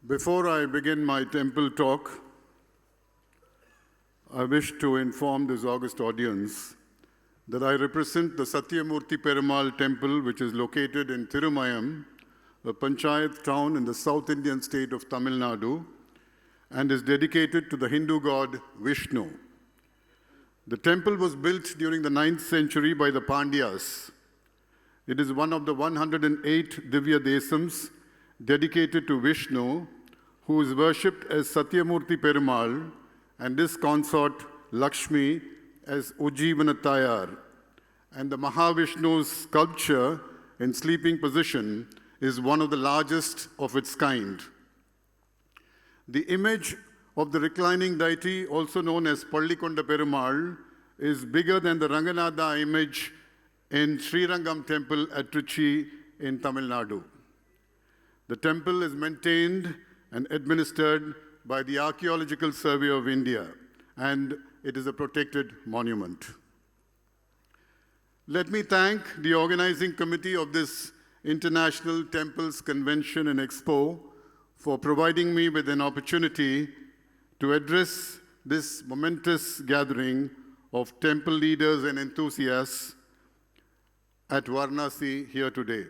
Before I begin my temple talk, I wish to inform this august audience that I represent the Satyamurthy Perumal temple, which is located in Thirumayam, a panchayat town in the South Indian state of Tamil Nadu, and is dedicated to the Hindu god Vishnu. The temple was built during the 9th century by the Pandyas. It is one of the 108 Divya Desams dedicated to Vishnu, who is worshipped as Satyamurthy Perumal, and his consort Lakshmi as Ujjivanatayar. And the Mahavishnu's sculpture in sleeping position is one of the largest of its kind. The image of the reclining deity, also known as Pallikonda Perumal, is bigger than the Ranganatha image in Srirangam temple at Trichy in Tamil Nadu. The temple is maintained and administered by the Archaeological Survey of India, and it is a protected monument. Let me thank the organizing committee of this International Temples Convention and Expo for providing me with an opportunity to address this momentous gathering of temple leaders and enthusiasts at Varanasi here today.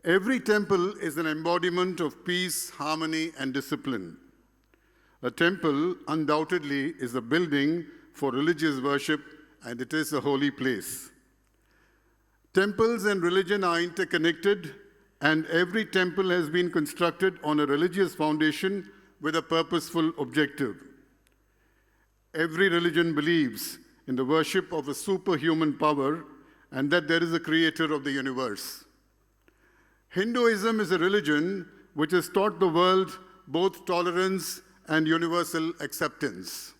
Every temple is an embodiment of peace, harmony, and discipline. A temple undoubtedly is a building for religious worship, and it is a holy place. Temples and religion are interconnected, and every temple has been constructed on a religious foundation with a purposeful objective. Every religion believes in the worship of a superhuman power and that there is a creator of the universe. Hinduism is a religion which has taught the world both tolerance and universal acceptance.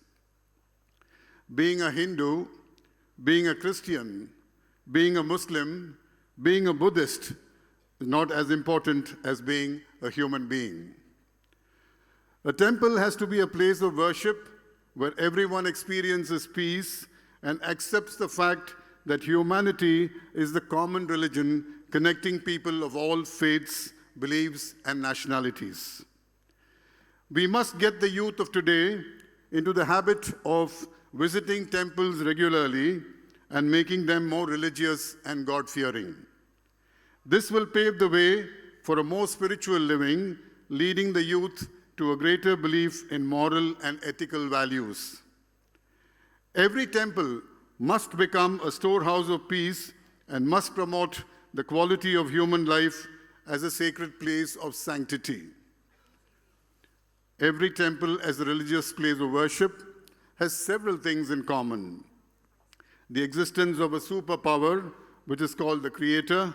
Being a Hindu, being a Christian, being a Muslim, being a Buddhist is not as important as being a human being. A temple has to be a place of worship where everyone experiences peace and accepts the fact that humanity is the common religion connecting people of all faiths, beliefs, and nationalities. We must get the youth of today into the habit of visiting temples regularly and making them more religious and God-fearing. This will pave the way for a more spiritual living, leading the youth to a greater belief in moral and ethical values. Every temple must become a storehouse of peace and must promote the quality of human life as a sacred place of sanctity. Every temple as a religious place of worship has several things in common. The existence of a superpower, which is called the Creator,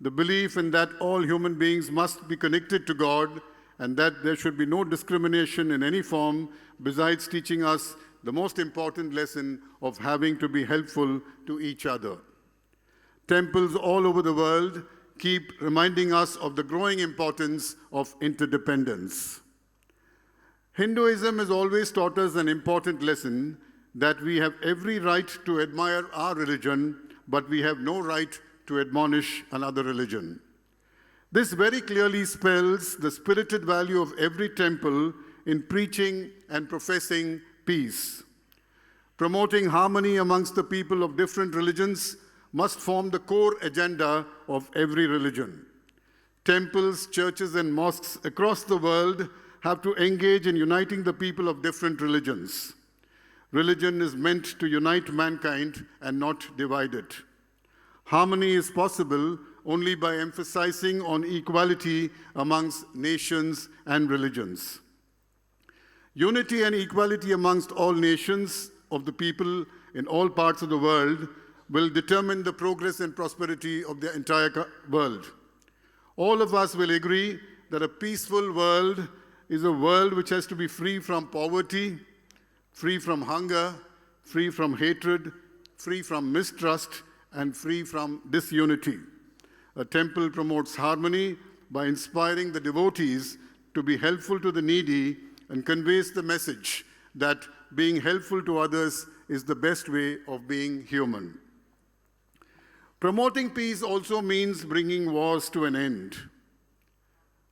the belief in that all human beings must be connected to God, and that there should be no discrimination in any form, besides teaching us the most important lesson of having to be helpful to each other. Temples all over the world keep reminding us of the growing importance of interdependence. Hinduism has always taught us an important lesson that we have every right to admire our religion, but we have no right to admonish another religion. This very clearly spells the spirited value of every temple in preaching and professing peace. Promoting harmony amongst the people of different religions must form the core agenda of every religion. Temples, churches, and mosques across the world have to engage in uniting the people of different religions. Religion is meant to unite mankind and not divide it. Harmony is possible only by emphasizing on equality amongst nations and religions. Unity and equality amongst all nations of the people in all parts of the world will determine the progress and prosperity of the entire world. All of us will agree that a peaceful world is a world which has to be free from poverty, free from hunger, free from hatred, free from mistrust, and free from disunity. A temple promotes harmony by inspiring the devotees to be helpful to the needy and conveys the message that being helpful to others is the best way of being human. Promoting peace also means bringing wars to an end.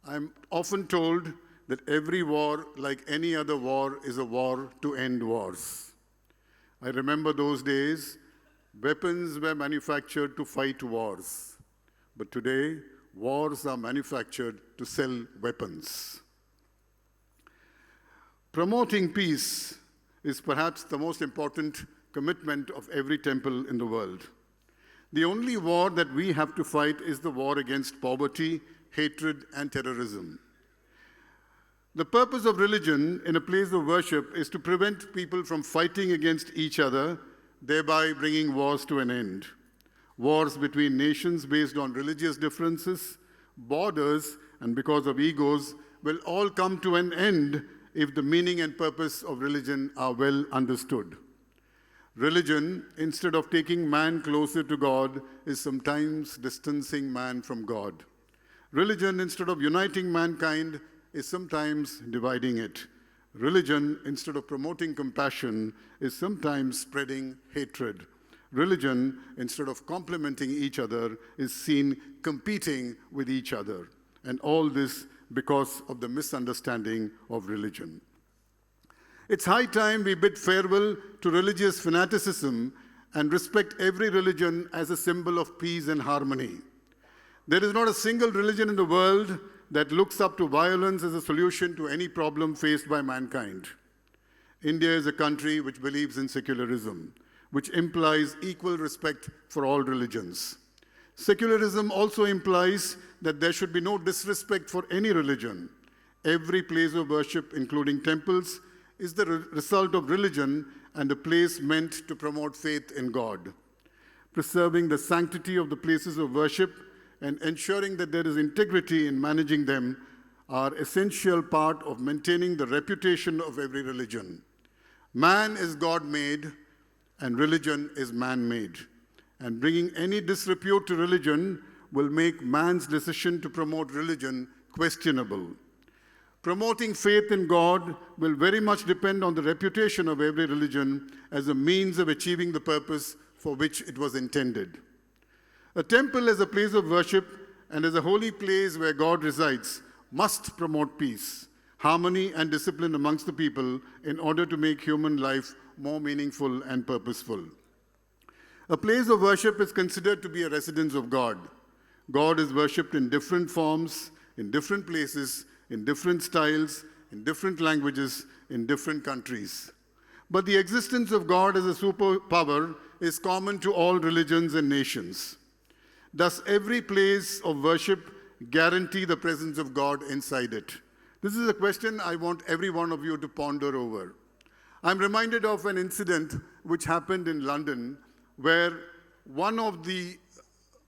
I'm often told that every war, like any other war, is a war to end wars. I remember those days, weapons were manufactured to fight wars. But today, wars are manufactured to sell weapons. Promoting peace is perhaps the most important commitment of every temple in the world. The only war that we have to fight is the war against poverty, hatred, and terrorism. The purpose of religion in a place of worship is to prevent people from fighting against each other, thereby bringing wars to an end. Wars between nations based on religious differences, borders, and because of egos will all come to an end if the meaning and purpose of religion are well understood. Religion, instead of taking man closer to God, is sometimes distancing man from God. Religion, instead of uniting mankind, is sometimes dividing it. Religion, instead of promoting compassion, is sometimes spreading hatred. Religion, instead of complementing each other, is seen competing with each other. And all this because of the misunderstanding of religion. It's high time we bid farewell to religious fanaticism and respect every religion as a symbol of peace and harmony. There is not a single religion in the world that looks up to violence as a solution to any problem faced by mankind. India is a country which believes in secularism, which implies equal respect for all religions. Secularism also implies that there should be no disrespect for any religion. Every place of worship, including temples, is the result of religion and a place meant to promote faith in God. Preserving the sanctity of the places of worship and ensuring that there is integrity in managing them are essential part of maintaining the reputation of every religion. Man is God-made and religion is man-made. And bringing any disrepute to religion will make man's decision to promote religion questionable. Promoting faith in God will very much depend on the reputation of every religion as a means of achieving the purpose for which it was intended. A temple as a place of worship and as a holy place where God resides must promote peace, harmony, and discipline amongst the people in order to make human life more meaningful and purposeful. A place of worship is considered to be a residence of God. God is worshipped in different forms, in different places, in different styles, in different languages, in different countries. But the existence of God as a superpower is common to all religions and nations. Does every place of worship guarantee the presence of God inside it? This is a question I want every one of you to ponder over. I'm reminded of an incident which happened in London where one of the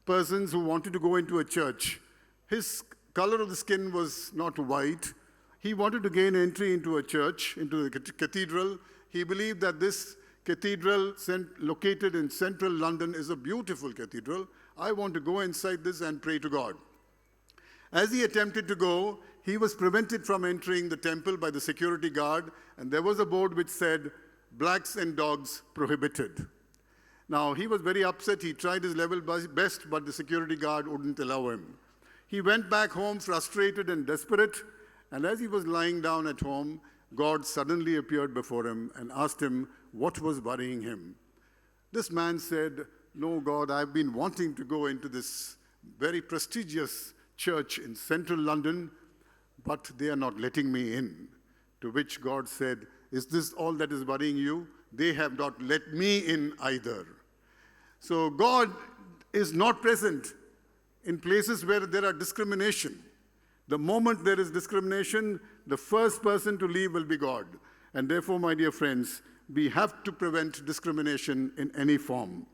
persons who wanted to go into a church, his color of the skin was not white. He wanted to gain entry into a church, into the cathedral. He believed that this cathedral located in central London is a beautiful cathedral. I want to go inside this and pray to God. As he attempted to go, he was prevented from entering the temple by the security guard, and there was a board which said, "Blacks and dogs prohibited." Now, he was very upset. He tried his level best, but the security guard wouldn't allow him. He went back home frustrated and desperate, and as he was lying down at home, God suddenly appeared before him and asked him what was worrying him. This man said, "No, God, I've been wanting to go into this very prestigious church in central London, but they are not letting me in." To which God said, "Is this all that is worrying you? They have not let me in either." So God is not present in places where there are discrimination. The moment there is discrimination, the first person to leave will be God. And therefore, my dear friends, we have to prevent discrimination in any form.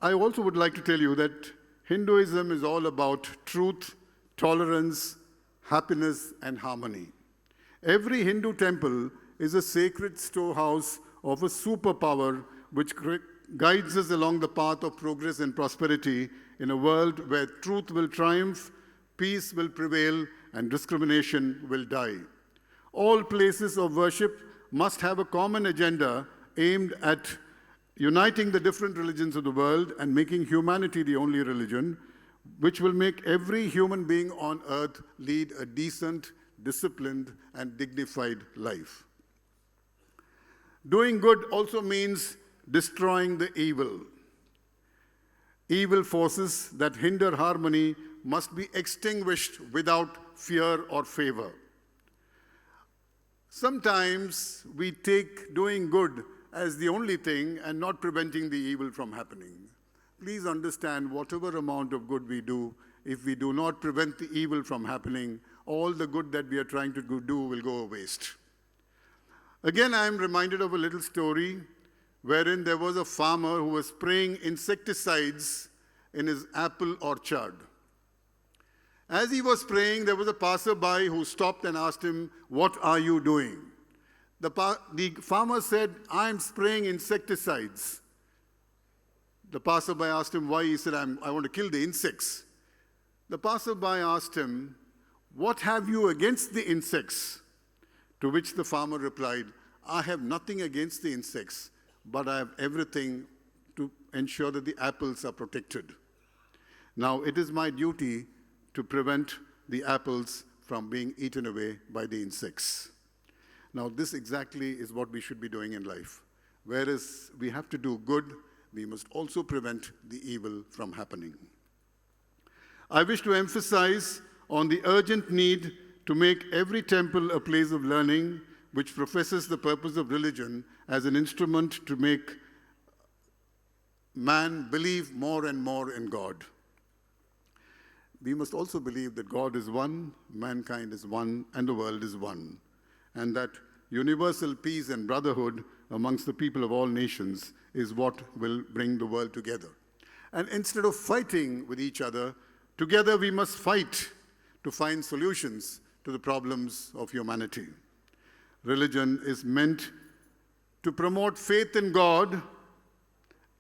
I also would like to tell you that Hinduism is all about truth, tolerance, happiness, and harmony. Every Hindu temple is a sacred storehouse of a superpower which guides us along the path of progress and prosperity in a world where truth will triumph, peace will prevail, and discrimination will die. All places of worship must have a common agenda aimed at uniting the different religions of the world and making humanity the only religion. which will make every human being on earth lead a decent, disciplined, and dignified life. Doing good also means destroying the evil. Evil forces that hinder harmony must be extinguished without fear or favor. Sometimes we take doing good as the only thing and not preventing the evil from happening. Please understand, whatever amount of good we do, if we do not prevent the evil from happening, all the good that we are trying to do will go a waste. Again, I am reminded of a little story wherein there was a farmer who was spraying insecticides in his apple orchard. As he was spraying, there was a passerby who stopped and asked him, "What are you doing?" The farmer said, "I am spraying insecticides." The passerby asked him why. He said, "I want to kill the insects." The passerby asked him, "What have you against the insects?" To which the farmer replied, "I have nothing against the insects, but I have everything to ensure that the apples are protected. Now it is my duty to prevent the apples from being eaten away by the insects." Now this exactly is what we should be doing in life. Whereas we have to do good, we must also prevent the evil from happening. I wish to emphasize on the urgent need to make every temple a place of learning which professes the purpose of religion as an instrument to make man believe more and more in God. We must also believe that God is one, mankind is one, and the world is one, and that universal peace and brotherhood amongst the people of all nations is what will bring the world together. And instead of fighting with each other, together we must fight to find solutions to the problems of humanity. Religion is meant to promote faith in God,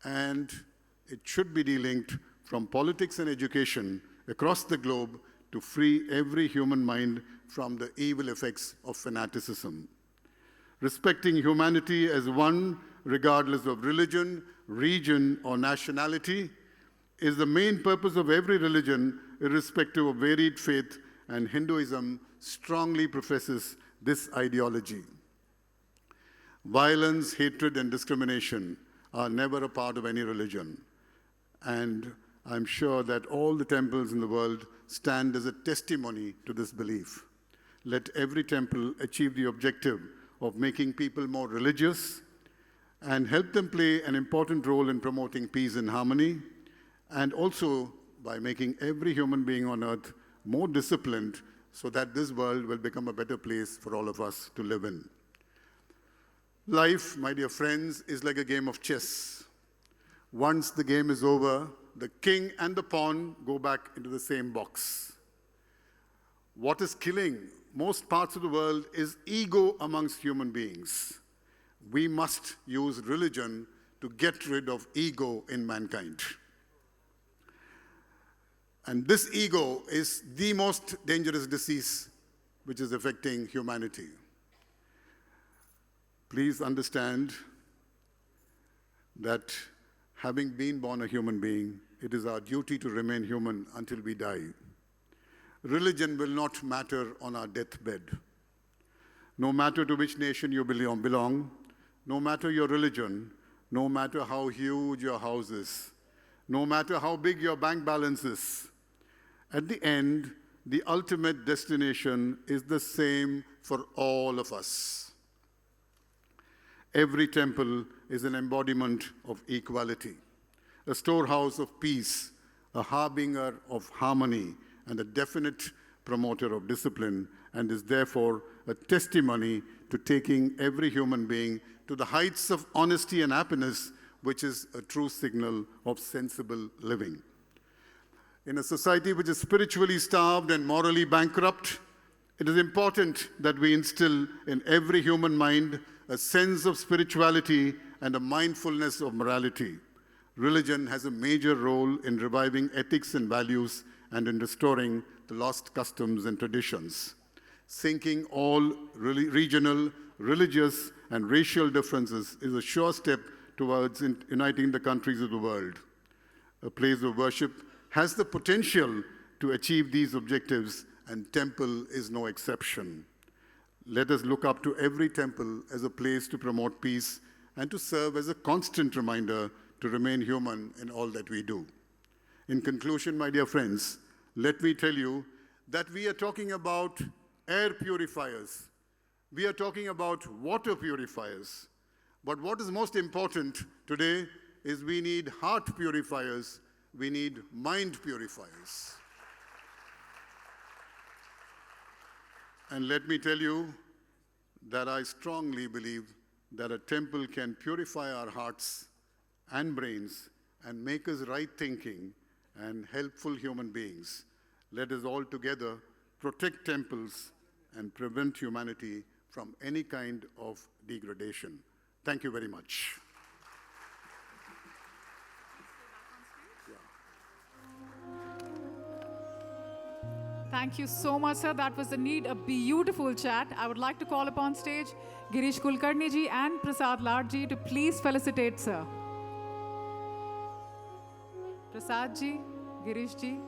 and it should be delinked from politics and education across the globe to free every human mind from the evil effects of fanaticism. Respecting humanity as one, regardless of religion, region, or nationality, is the main purpose of every religion, irrespective of varied faith, and Hinduism strongly professes this ideology. Violence, hatred, and discrimination are never a part of any religion, and I'm sure that all the temples in the world stand as a testimony to this belief. Let every temple achieve the objective of making people more religious and help them play an important role in promoting peace and harmony, and also by making every human being on earth more disciplined so that this world will become a better place for all of us to live in. Life, my dear friends, is like a game of chess. Once the game is over, the king and the pawn go back into the same box. What is killing most parts of the world is ego amongst human beings. We must use religion to get rid of ego in mankind. And this ego is the most dangerous disease which is affecting humanity. Please understand that having been born a human being, it is our duty to remain human until we die. Religion will not matter on our deathbed. No matter to which nation you belong, no matter your religion, no matter how huge your house is, no matter how big your bank balance is, at the end, the ultimate destination is the same for all of us. Every temple is an embodiment of equality, a storehouse of peace, a harbinger of harmony, and a definite promoter of discipline, and is therefore a testimony to taking every human being to the heights of honesty and happiness, which is a true signal of sensible living. In a society which is spiritually starved and morally bankrupt, it is important that we instill in every human mind a sense of spirituality and a mindfulness of morality. Religion has a major role in reviving ethics and values and in restoring the lost customs and traditions. Sinking all regional, religious, and racial differences is a sure step towards uniting the countries of the world. A place of worship has the potential to achieve these objectives, and temple is no exception. Let us look up to every temple as a place to promote peace and to serve as a constant reminder to remain human in all that we do. In conclusion, my dear friends, let me tell you that we are talking about air purifiers. We are talking about water purifiers. But what is most important today is we need heart purifiers, we need mind purifiers. And let me tell you that I strongly believe that a temple can purify our hearts and brains and make us right thinking and helpful human beings. Let us all together protect temples and prevent humanity from any kind of degradation. Thank you very much. Thank you so much, sir. That was indeed a beautiful chat. I would like to call upon stage Girish Kulkarni ji and Prasad Lad ji to please felicitate sir. Prasad ji, Girish ji.